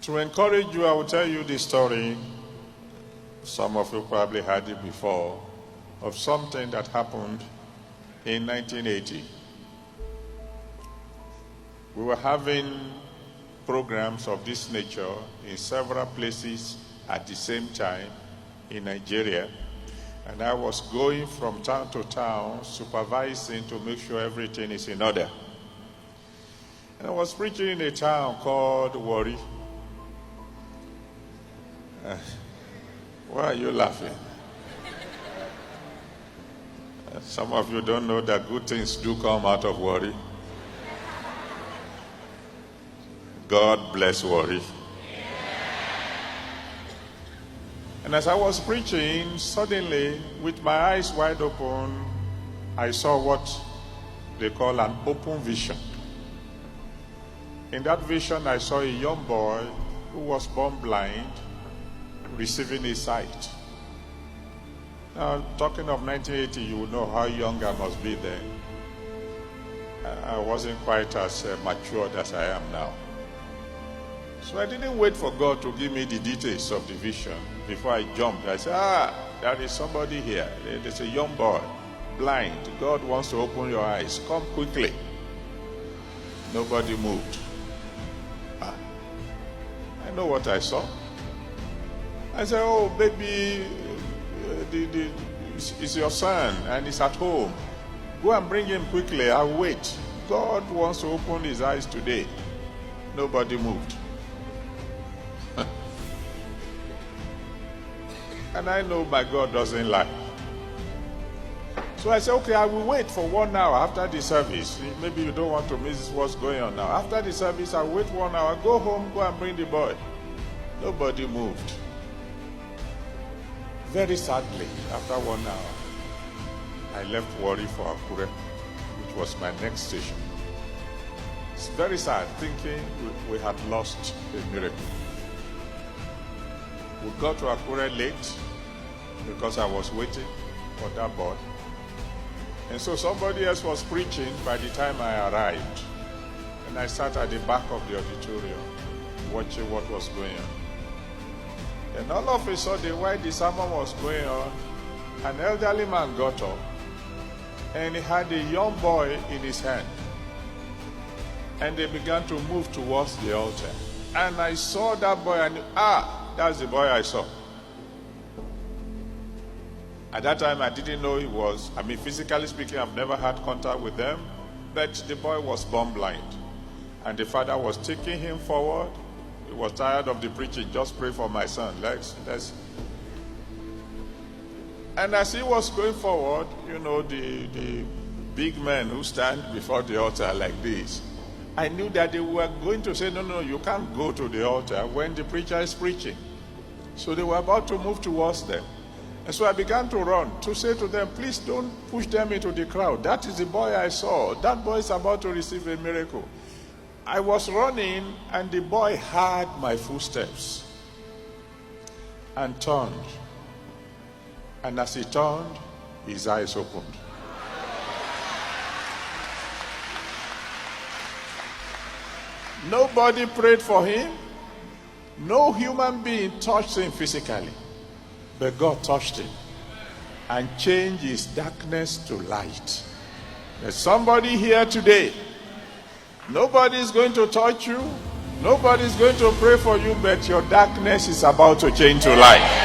To encourage you, I will tell you this story. Some of you probably heard it before, of something that happened in 1980. We were having programs of this nature in several places at the same time in Nigeria, and I was going from town to town supervising to make sure everything is in order. And I was preaching in a town called Warri. Why are you laughing? Some of you don't know that good things do come out of Warri. God bless Warri. And as I was preaching, suddenly, with my eyes wide open, I saw what they call an open vision. In that vision, I saw a young boy who was born blind, receiving his sight. Now, talking of 1980, you will know how young I must be then. I wasn't quite as matured as I am now. So I didn't wait for God to give me the details of the vision before I jumped. I said, there is somebody here. There's a young boy, blind. God wants to open your eyes. Come quickly. Nobody moved. I know what I saw. I said, oh, baby, it's your son and he's at home. Go and bring him quickly. I'll wait. God wants to open his eyes today. Nobody moved. And I know my God doesn't lie. So I said, okay, I will wait for 1 hour after the service. Maybe you don't want to miss what's going on now. After the service, I'll wait 1 hour. Go home, go and bring the boy. Nobody moved. Very sadly, after 1 hour, I left Warri for Akure, which was my next station. It's very sad, thinking we had lost a miracle. We got to Akure late because I was waiting for that boy. And so somebody else was preaching by the time I arrived. And I sat at the back of the auditorium watching what was going on. And all of a sudden, while the sermon was going on, an elderly man got up and he had a young boy in his hand. And they began to move towards the altar. And I saw that boy and that's the boy I saw. At that time, I didn't know he was, physically speaking, I've never had contact with them, but the boy was born blind. And the father was taking him forward. He was tired of the preaching. Just pray for my son. Let's. And as he was going forward, the big men who stand before the altar like this, I knew that they were going to say, no, you can't go to the altar when the preacher is preaching. So they were about to move towards them. And so I began to run to say to them, please don't push them into the crowd. That is the boy I saw. That boy is about to receive a miracle. I was running and the boy heard my footsteps and turned. And as he turned, his eyes opened. Nobody prayed for him. No human being touched him physically. But God touched him and changed his darkness to light. There's somebody here today. Nobody is going to touch you. Nobody is going to pray for you, but your darkness is about to change to light.